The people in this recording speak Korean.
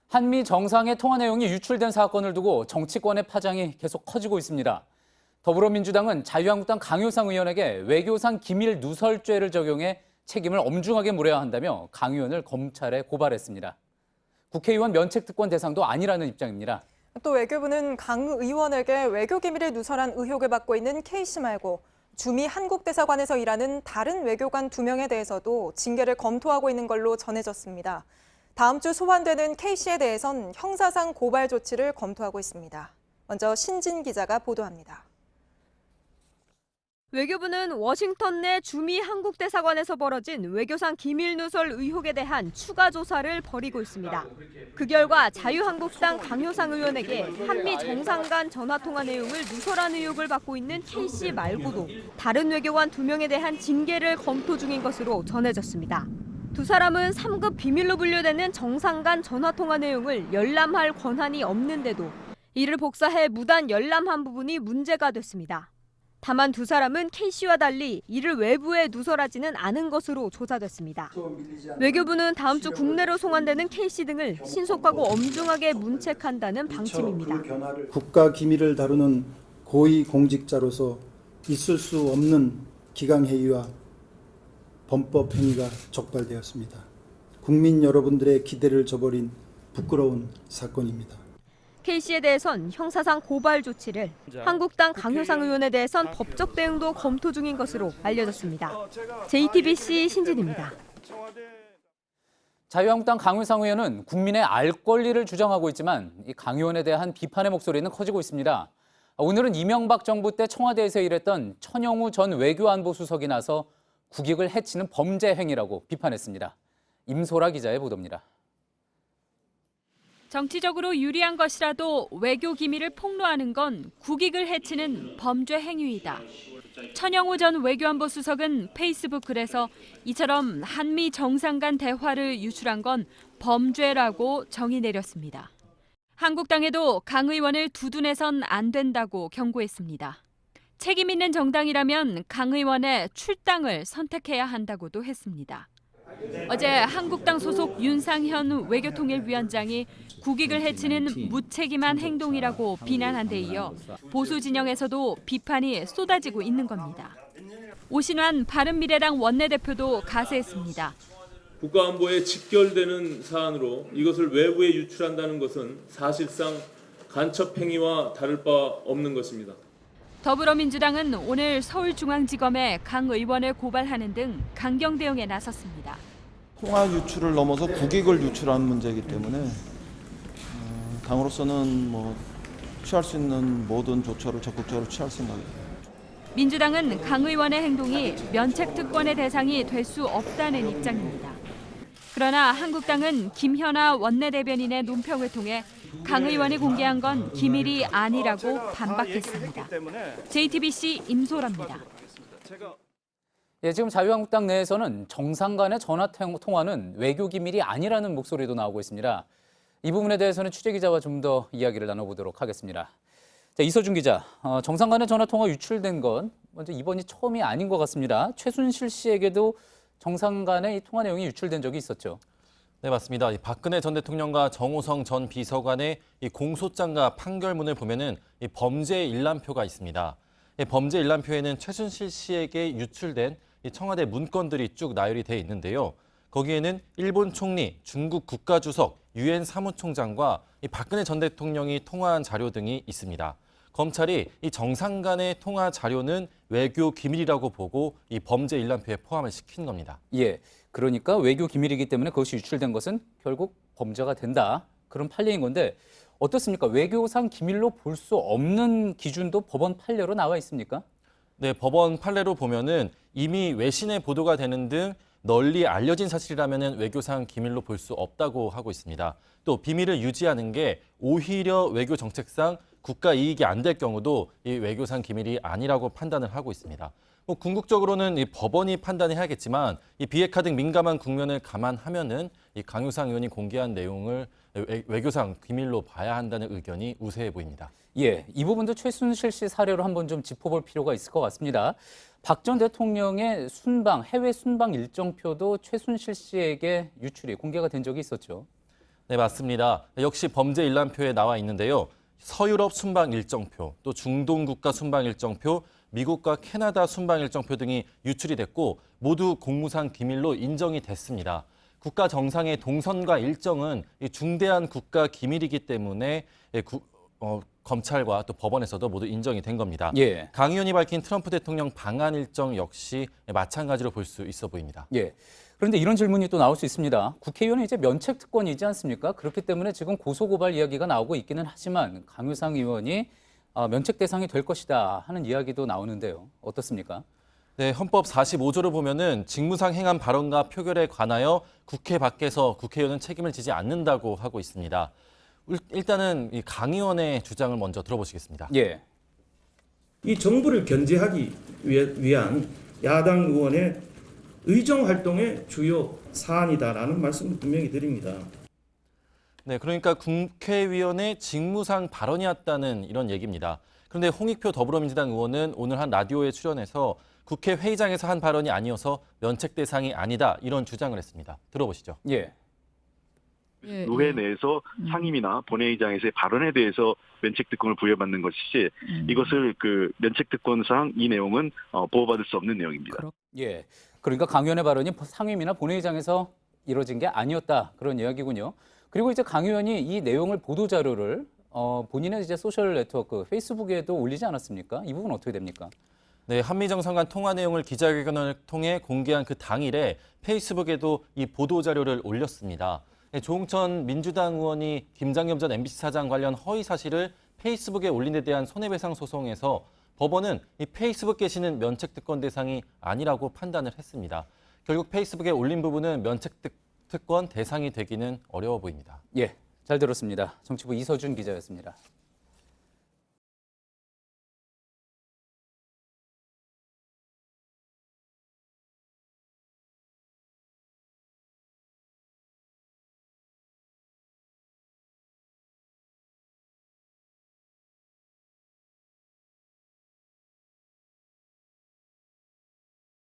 한미 정상의 통화 내용이 유출된 사건을 두고 정치권의 파장이 계속 커지고 있습니다. 더불어민주당은 자유한국당 강효상 의원에게 외교상 기밀 누설죄를 적용해 책임을 엄중하게 물어야 한다며 강 의원을 검찰에 고발했습니다. 국회의원 면책특권 대상도 아니라는 입장입니다. 또 외교부는 강 의원에게 외교기밀을 누설한 의혹을 받고 있는 K씨 말고 주미 한국대사관에서 일하는 다른 외교관 2명에 대해서도 징계를 검토하고 있는 걸로 전해졌습니다. 다음 주 소환되는 K씨에 대해선 형사상 고발 조치를 검토하고 있습니다. 먼저 신진 기자가 보도합니다. 외교부는 워싱턴 내 주미 한국대사관에서 벌어진 외교상 기밀 누설 의혹에 대한 추가 조사를 벌이고 있습니다. 그 결과 자유한국당 강효상 의원에게 한미 정상 간 전화통화 내용을 누설한 의혹을 받고 있는 K씨 말고도 다른 외교관 2명에 대한 징계를 검토 중인 것으로 전해졌습니다. 두 사람은 3급 비밀로 분류되는 정상 간 전화통화 내용을 열람할 권한이 없는데도 이를 복사해 무단 열람한 부분이 문제가 됐습니다. 다만 두 사람은 K씨와 달리 이를 외부에 누설하지는 않은 것으로 조사됐습니다. 외교부는 다음 주 국내로 송환되는 K씨 등을 신속하고 엄중하게 문책한다는 방침입니다. 국가 기밀을 다루는 고위 공직자로서 있을 수 없는 기강행위와 범법 행위가 적발되었습니다. 국민 여러분들의 기대를 저버린 부끄러운 사건입니다. K씨에 대해선 형사상 고발 조치를, 한국당 강효상 의원에 대해선 법적 대응도 검토 중인 것으로 알려졌습니다. JTBC 신진입니다. 자유한국당 강효상 의원은 국민의 알 권리를 주장하고 있지만 이 강 의원에 대한 비판의 목소리는 커지고 있습니다. 오늘은 이명박 정부 때 청와대에서 일했던 천영우 전 외교안보수석이 나서 국익을 해치는 범죄 행위라고 비판했습니다. 임소라 기자의 보도입니다. 정치적으로 유리한 것이라도 외교 기밀을 폭로하는 건 국익을 해치는 범죄 행위이다. 천영우 전 외교안보 수석은 페이스북 글에서 이처럼 한미 정상 간 대화를 유출한 건 범죄라고 정의 내렸습니다. 한국당에도 강 의원을 두둔해선 안 된다고 경고했습니다. 책임 있는 정당이라면 강 의원의 출당을 선택해야 한다고도 했습니다. 어제 한국당 소속 윤상현 외교통일위원장이 국익을 해치는 무책임한 행동이라고 비난한 데 이어 보수 진영에서도 비판이 쏟아지고 있는 겁니다. 오신환 바른미래당 원내대표도 가세했습니다. 국가안보에 직결되는 사안으로 이것을 외부에 유출한다는 것은 사실상 간첩 행위와 다를 바 없는 것입니다. 더불어민주당은 오늘 서울중앙지검에 강 의원을 고발하는 등 강경 대응에 나섰습니다. 통화 유출을 넘어서 국익을 유출하는 문제이기 때문에 당으로서는 취할 수 있는 모든 조처를 적극적으로 취할 생각입니다. 민주당은 강 의원의 행동이 면책특권의 대상이 될 수 없다는 입장입니다. 그러나 한국당은 김현아 원내대변인의 논평을 통해 강 의원이 공개한 건 기밀이 아니라고 반박했습니다. JTBC 임소라입니다. 지금 자유한국당 내에서는 정상 간의 전화 통화는 외교 기밀이 아니라는 목소리도 나오고 있습니다. 이 부분에 대해서는 취재기자와 좀 더 이야기를 나눠보도록 하겠습니다. 이서준 기자, 정상 간의 전화 통화 유출된 건 먼저 이번이 처음이 아닌 것 같습니다. 최순실 씨에게도 정상 간의 이 통화 내용이 유출된 적이 있었죠. 네, 맞습니다. 박근혜 전 대통령과 정호성 전 비서관의 이 공소장과 판결문을 보면은 이 범죄 일람표가 있습니다. 이 범죄 일람표에는 최순실 씨에게 유출된 이 청와대 문건들이 쭉 나열이 돼 있는데요. 거기에는 일본 총리, 중국 국가주석, 유엔 사무총장과 이 박근혜 전 대통령이 통화한 자료 등이 있습니다. 검찰이 이 정상 간의 통화 자료는 외교 기밀이라고 보고 이 범죄 일람표에 포함을 시킨 겁니다. 예, 그러니까 외교 기밀이기 때문에 그것이 유출된 것은 결국 범죄가 된다. 그런 판례인 건데 어떻습니까? 외교상 기밀로 볼 수 없는 기준도 법원 판례로 나와 있습니까? 네, 법원 판례로 보면은 이미 외신에 보도가 되는 등 널리 알려진 사실이라면 외교상 기밀로 볼 수 없다고 하고 있습니다. 또 비밀을 유지하는 게 오히려 외교 정책상 국가 이익이 안 될 경우도 이 외교상 기밀이 아니라고 판단을 하고 있습니다. 궁극적으로는 이 법원이 판단해야겠지만 이 비핵화 등 민감한 국면을 감안하면은 이 강효상 의원이 공개한 내용을 외교상 기밀로 봐야 한다는 의견이 우세해 보입니다. 예, 이 부분도 최순실 씨 사례로 한번 좀 짚어볼 필요가 있을 것 같습니다. 박 전 대통령의 순방, 해외 순방 일정표도 최순실 씨에게 유출이 공개가 된 적이 있었죠. 네, 맞습니다. 역시 범죄 일람표에 나와 있는데요. 서유럽 순방 일정표, 또 중동 국가 순방 일정표, 미국과 캐나다 순방 일정표 등이 유출이 됐고 모두 공무상 기밀로 인정이 됐습니다. 국가 정상의 동선과 일정은 이 중대한 국가 기밀이기 때문에 검찰과 또 법원에서도 모두 인정이 된 겁니다. 예. 강 의원이 밝힌 트럼프 대통령 방한 일정 역시 마찬가지로 볼 수 있어 보입니다. 예. 그런데 이런 질문이 또 나올 수 있습니다. 국회의원은 이제 면책 특권이지 않습니까? 그렇기 때문에 지금 고소고발 이야기가 나오고 있기는 하지만 강효상 의원이 면책 대상이 될 것이다 하는 이야기도 나오는데요. 어떻습니까? 네, 헌법 45조를 보면은 직무상 행한 발언과 표결에 관하여 국회 밖에서 국회의원은 책임을 지지 않는다고 하고 있습니다. 일단은 이 강 의원의 주장을 먼저 들어보시겠습니다. 예. 이 정부를 견제하기 위한 야당 의원의 의정 활동의 주요 사안이다라는 말씀을 분명히 드립니다. 네, 그러니까 국회의원의 직무상 발언이었다는 이런 얘기입니다. 그런데 홍익표 더불어민주당 의원은 오늘 한 라디오에 출연해서 국회 회의장에서 한 발언이 아니어서 면책 대상이 아니다 이런 주장을 했습니다. 들어보시죠. 예. 의회 내에서 상임이나 본회의장에서의 발언에 대해서 면책특권을 부여받는 것이지 이것을 그 면책특권상 이 내용은 보호받을 수 없는 내용입니다. 예. 그러니까 강 의원의 발언이 상임이나 본회의장에서 이뤄진 게 아니었다 그런 이야기군요. 그리고 이제 강 의원이 이 내용을 보도 자료를 본인의 이제 소셜 네트워크 페이스북에도 올리지 않았습니까? 이 부분 어떻게 됩니까? 네, 한미 정상 간 통화 내용을 기자회견을 통해 공개한 그 당일에 페이스북에도 이 보도 자료를 올렸습니다. 네, 조홍천 민주당 의원이 김장겸 전 MBC 사장 관련 허위 사실을 페이스북에 올린 데 대한 손해배상 소송에서 법원은 이 페이스북 게시는 면책특권 대상이 아니라고 판단을 했습니다. 결국 페이스북에 올린 부분은 면책특권 대상이 되기는 어려워 보입니다. 예, 잘 들었습니다. 정치부 이서준 기자였습니다.